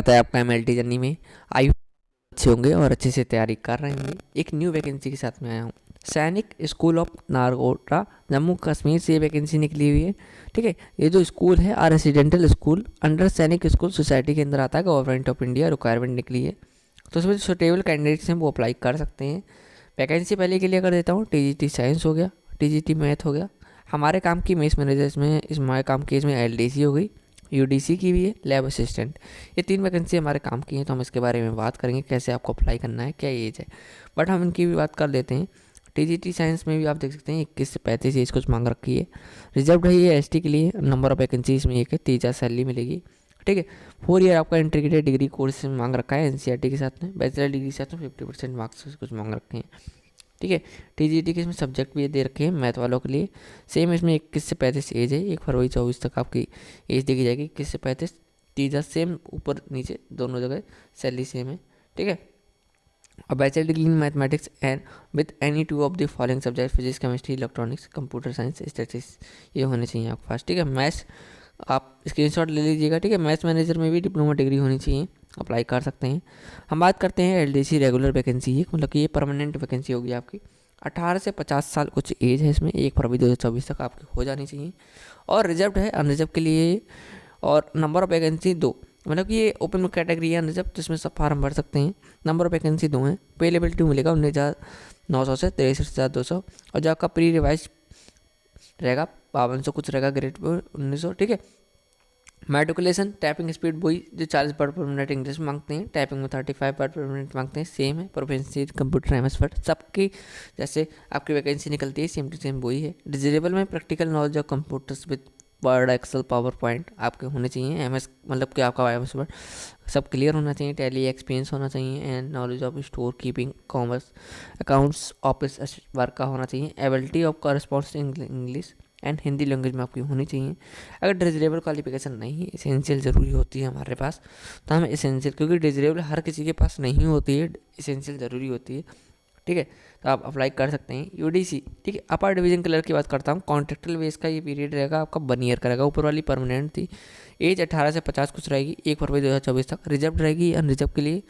आता है आपका एमएलटी जर्नी में। आई अच्छे होंगे और अच्छे से तैयारी कर रहे होंगे। एक न्यू वैकेंसी के साथ में आया हूँ। सैनिक स्कूल ऑफ नारगोटा जम्मू कश्मीर से ये वैकेंसी निकली हुई है। ठीक है, ये जो स्कूल है आ रेसिडेंटल स्कूल अंडर सैनिक स्कूल सोसाइटी के अंदर आता है। गवर्नमेंट ऑफ इंडिया रिक्वायरमेंट निकली है, तो उसमें सुटेबल कैंडिडेट्स हैं वो अप्लाई कर सकते हैं। वैकेंसी पहले के लिए कर देता हूँ। टीजीटी साइंस हो गया, टीजीटी मैथ हो गया। हमारे काम की मेस मैनेजर इसमें, हमारे काम की इसमें एलडीसी हो गई, यूडीसी की भी है, लैब असिस्टेंट। ये 3 वैकेंसी हमारे काम की हैं, तो हम इसके बारे में बात करेंगे कैसे आपको अप्लाई करना है, क्या एज है। बट हम इनकी भी बात कर लेते हैं। टीजीटी साइंस में भी आप देख सकते हैं 21 से 35 एज कुछ मांग रखी है। रिजर्व है ये एसटी के लिए। नंबर ऑफ वैकेंसी इसमें एक है, 30,000 सैलरी मिलेगी। ठीक है, 4 ईयर आपका इंटीग्रेटेड डिग्री कोर्स में मांग रखा है एनसीईआरटी के साथ में। बैचलर डिग्री के साथ में 50% मार्क्स कुछ मांग रखे हैं। ठीक है, टीजीटी के इसमें सब्जेक्ट भी दे रखे हैं मैथ वालों के लिए। सेम इसमें 21 से 35 एज है। 1 फरवरी 24 तक आपकी एज देखी जाएगी। 21 से 35, 30,000 सेम, ऊपर नीचे दोनों जगह सैलरी सेम है। ठीक है, और bachelor degree in mathematics and with any 2 of the following subject physics chemistry electronics computer science statistics, ये होने चाहिए आपके पास। ठीक है, मैथ्स आप स्क्रीनशॉट ले लीजिएगा। ठीक है, मैथ्स मैनेजर में भी डिप्लोमा डिग्री होनी चाहिए, अप्लाई कर सकते हैं। हम बात करते हैं एलडीसी रेगुलर वैकेंसी है, मतलब कि ये परमानेंट वैकेंसी होगी आपकी। 18 से 50 साल कुछ एज है इसमें। 1 फरवरी 2024 तक आपकी हो जानी चाहिए। और रिजर्व है अनरिजर्व के लिए। और नंबर ऑफ वैकेंसी 2, मतलब कि ये ओपन में कैटेगरी है अनरिजर्व, तो इसमें सब फार्म भर सकते हैं। नंबर ऑफ वैकेंसी 2 हैं। पे लेवल 2 मिलेगा 19,900 से 63,200। और जो आपका प्री रिवाइज रहेगा 5200 कुछ रहेगा, ग्रेड पर 1900। ठीक है, मेट्रिकुलेशन टाइपिंग स्पीड वही जो 40 वर्ड पर मिनट इंग्लिश में मांगते हैं, टाइपिंग में 35 वर्ड पर मिनट मांगते हैं, सेम है। प्रोफेंसी कंप्यूटर एमएस वर्ड सबकी जैसे आपकी वैकेंसी निकलती है सेम टू सेम वही है। डिजिटेबल में practical knowledge of computers with Word Excel PowerPoint आपके होने चाहिए। एमएस मतलब कि आपका एमएस वर्ड सब क्लियर होना चाहिए। टैली एक्सपीरियंस होना चाहिए and knowledge of store keeping commerce accounts office work का होना चाहिए। Ability of correspondence English and Hindi language में आपकी होनी चाहिए। अगर डिजिटेबल क्वालिफिकेशन नहीं, एसेंशियल ज़रूरी होती है हमारे पास, तो हम एसेंशियल, क्योंकि डिजिटेबल हर किसी के पास नहीं होती है, एसेंशियल ज़रूरी होती है। ठीक है, तो आप अप्लाई कर सकते हैं। यूडीसी, ठीक है, अपर डिवीजन क्लर्क की बात करता हूँ। कॉन्ट्रेक्चुअल बेस का ये पीरियड रहेगा आपका 1 ईयर का रहेगा। ऊपर वाली परमानेंट थी। एज 18 से 50 कुछ रहेगी। 1 फरवरी 2024 तक। रिजर्व रहेगी, अनरिजर्व के लिए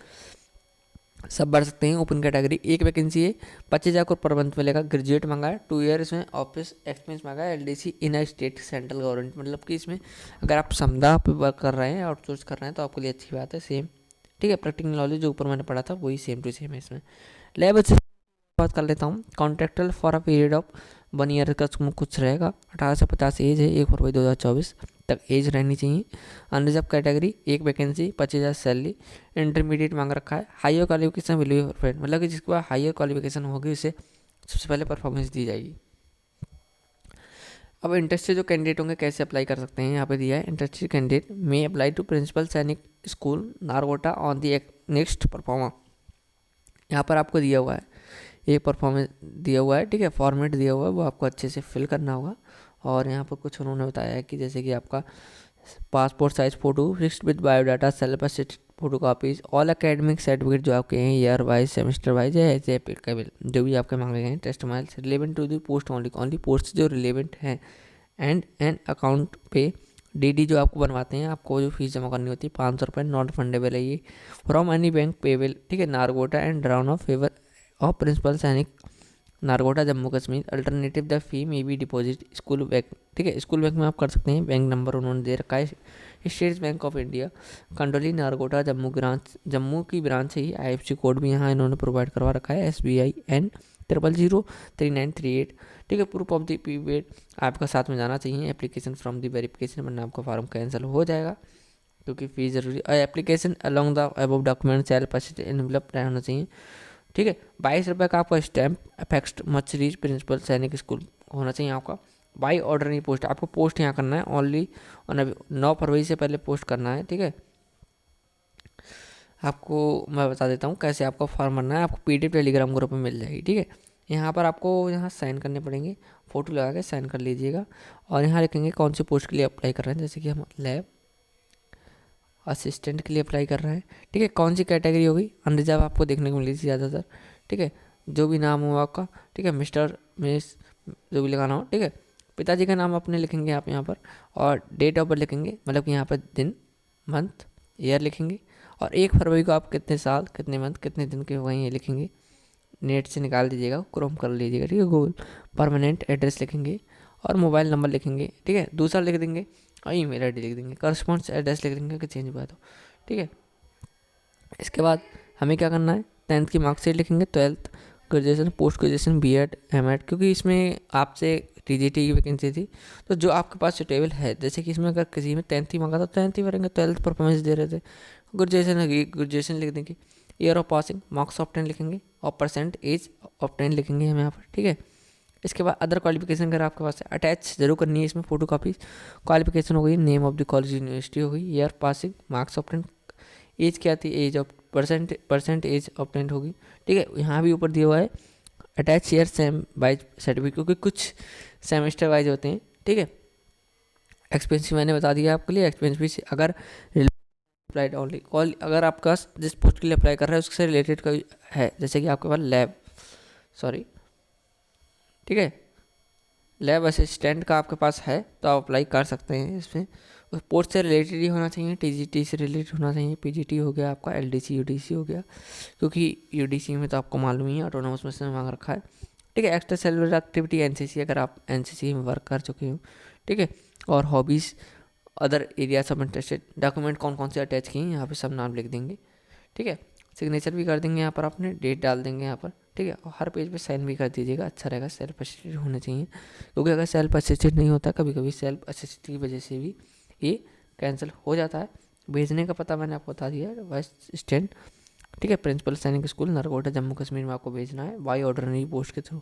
सब बढ़ सकते हैं। ओपन कैटेगरी 1 वैकेंसी है। 25,000 को पर मंथ मिलेगा। ग्रेजुएट मांगा है। 2 ईयर इसमें ऑफिस एक्सपीरियंस मांगा है। LDC in a state central government, मतलब कि इसमें अगर आप समदा पे वर्क कर रहे हैं, आउटसोर्स कर रहे हैं, तो आपके लिए अच्छी बात है। सेम, ठीक है, प्रैक्टिकल नॉलेज जो ऊपर मैंने पढ़ा था वही सेम टू सेम है इसमें। लैब बात कर लेता हूँ। Contractual for a period of 1 year का कुछ रहेगा। 18 से 50 एज है। 1 फरवरी 2024 तक एज रहनी चाहिए। Unreserved category 1 vacancy, 25,000 salary. Intermediate मांग रखा है। हायर क्वालिफिकेशन वैल्यू फ्रेंड, मतलब कि जिसके पास हायर क्वालिफिकेशन होगी उसे सबसे पहले परफॉर्मेंस दी जाएगी। अब इंटरेस्टेड जो कैंडिडेट होंगे कैसे अप्लाई कर सकते हैं, यहाँ पे दिया है। Interested candidate may apply to principal Sainik school Nagrota on the next performer. यहाँ पर आपको दिया हुआ है एक परफॉर्मेंस दिया हुआ है। ठीक है, फॉर्मेट दिया हुआ है, वो आपको अच्छे से फिल करना होगा। और यहाँ पर कुछ उन्होंने बताया है कि जैसे कि आपका passport size photo fixed with biodata, self assist photo copies, all academic certificate जो आपके हैं ईयर वाइज, सेमेस्टर वाइज या ऐसे एप्लीकेबल जो भी आपके मांगे गए हैं, testimonials relevant to the post only post जो रिलेवेंट हैं, and an account payee DD जो आपको बनवाते हैं, आपको जो फीस जमा करनी होती है 500 रुपये, नॉट फंडेबल है ये फ्रॉम एनी बैंक पेबल। ठीक है, Nagrota and drawn of favour of principal Sainik Nagrota Jammu Kashmir. Alternative the fee may be deposit school bank. ठीक है, स्कूल बैंक में आप कर सकते हैं। बैंक नंबर उन्होंने दे रखा है State Bank of India Kandoli Nagrota Jammu branch, Jammu की ब्रांच है। IFSC कोड भी यहाँ इन्होंने प्रोवाइड करवा रखा है SBIN 0003938। ठीक है, प्रूफ ऑफ द पीरियड आपका साथ में जाना चाहिए। एप्लीकेशन फ्रॉम द वेरिफिकेशन, वरना आपका फॉर्म कैंसिल हो जाएगा क्योंकि फीस जरूरी। Application along the above document self addressed envelope रहना चाहिए। ठीक है, 22 रुपये का आपका stamp affixed must reach principal Sainik school होना चाहिए आपका। बाई ऑर्डर नहीं पोस्ट, आपको पोस्ट यहाँ करना है ओनली 9 फरवरी से पहले पोस्ट करना है। ठीक है, आपको मैं बता देता हूँ कैसे आपका फॉर्म भरना है। आपको PDF टेलीग्राम ग्रुप में मिल जाएगी। ठीक है, यहाँ पर आपको यहाँ साइन करने पड़ेंगे, फ़ोटो लगा के साइन कर लीजिएगा। और यहाँ लिखेंगे कौन सी पोस्ट के लिए अप्लाई कर रहे हैं, जैसे कि हम लैब असिस्टेंट के लिए अप्लाई कर रहे हैं। ठीक है, कौन सी कैटेगरी होगी, अनरिजर्व आपको देखने को मिली थी ज़्यादातर। ठीक है, जो भी नाम हो आपका, ठीक है, मिस्टर मिस जो भी लगाना हो। ठीक है, पिताजी का नाम अपने लिखेंगे आप यहाँ पर, और डेट ऑफ बर्थ लिखेंगे, मतलब कि यहाँ पर दिन मंथ ईयर लिखेंगे, और 1 फरवरी को आप कितने साल, कितने मंथ, कितने दिन के हो गए ये लिखेंगे, नेट से निकाल दीजिएगा, क्रोम कर लीजिएगा, ठीक है। गूगल परमानेंट एड्रेस लिखेंगे और मोबाइल नंबर लिखेंगे, ठीक है। दूसरा लिख देंगे और ईमेल आईडी लिख देंगे, करस्पॉन्ड्स एड्रेस लिख देंगे कि चेंज हुआ तो, ठीक है। इसके बाद हमें क्या करना है, 10th की मार्कशीट लिखेंगे, 12th, graduation, post graduation, BEd, MEd, क्योंकि इसमें आपसे टीजीटी की वैकेंसी थी, तो जो आपके पास सुटेबल है, जैसे कि इसमें अगर किसी में 10th ही मांगा तो 10th ही भरेंगे, 12th परफॉर्मेंस दे रहे थे। ग्रेजुएशन है, ग्रेजुएशन लिख देंगे, year of passing, marks of 10 लिखेंगे और परसेंट एज ऑफ 10 लिखेंगे हम यहाँ पर, ठीक है। इसके बाद अदर क्वालिफिकेशन अगर आपके पास अटैच जरूर करनी है इसमें फोटो कॉपी। क्वालिफिकेशन हो गई, name of the college university हो गई, year passing, marks of 10, age क्या थी, age of percentage of 10 होगी, ठीक है। यहाँ भी ऊपर दिया हुआ है attach year same wise certificate, क्योंकि कुछ सेमेस्टर वाइज होते हैं, ठीक है। एक्सपेंसिव मैंने बता दिया आपके लिए, एक्सपेंसिव अगर अप्लाइड ओनली कॉल, अगर आपका जिस पोस्ट के लिए अप्लाई कर रहा है उससे रिलेटेड कोई है, जैसे कि आपके पास ठीक है, लैब असिस्टेंट का आपके पास है तो आप अप्लाई कर सकते हैं इसमें। उस पोस्ट से रिलेटेड ही होना चाहिए, टीजीटी से रिलेटेड होना चाहिए, पीजीटी हो गया आपका, एलडीसी यूडीसी हो गया, क्योंकि यूडीसी में तो आपको मालूम ही है ऑटोनोमस में से मांग रखा है, ठीक है। एक्स्ट्रा सेलुलर एक्टिविटी एनसीसी, अगर आप एनसीसी में वर्क कर चुके हो, ठीक है। और hobbies, other areas of interested, document कौन कौन से अटैच किए हैं यहाँ पे सब नाम लिख देंगे, ठीक है। सिग्नेचर भी कर देंगे यहाँ पर, आपने डेट डाल देंगे यहाँ पर, ठीक है। और हर पेज पे साइन भी कर दीजिएगा, अच्छा रहेगा। सेल्फ असिस्टेड होने चाहिए, क्योंकि अगर सेल्फ असिस्टेड नहीं होता, कभी कभी सेल्फ असिस्टेड की वजह से भी ये कैंसिल हो जाता है। भेजने का पता मैंने आपको बता दिया है, वाइस स्टैंड, ठीक है, प्रिंसिपल सैनिक स्कूल, नरकोटा, जम्मू कश्मीर में आपको भेजना है बाई ऑर्डिनरी पोस्ट के थ्रू।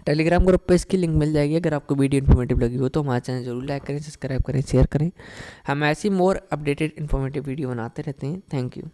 टेलीग्राम ग्रुप पे इसकी लिंक मिल जाएगी। अगर आपको वीडियो इन्फॉर्मेटिव लगी हो तो हमारे चैनल जरूर लाइक करें, सब्सक्राइब करें, शेयर करें। हम ऐसी मोर अपडेटेड इन्फॉर्मेटिव वीडियो बनाते रहते हैं। Thank you.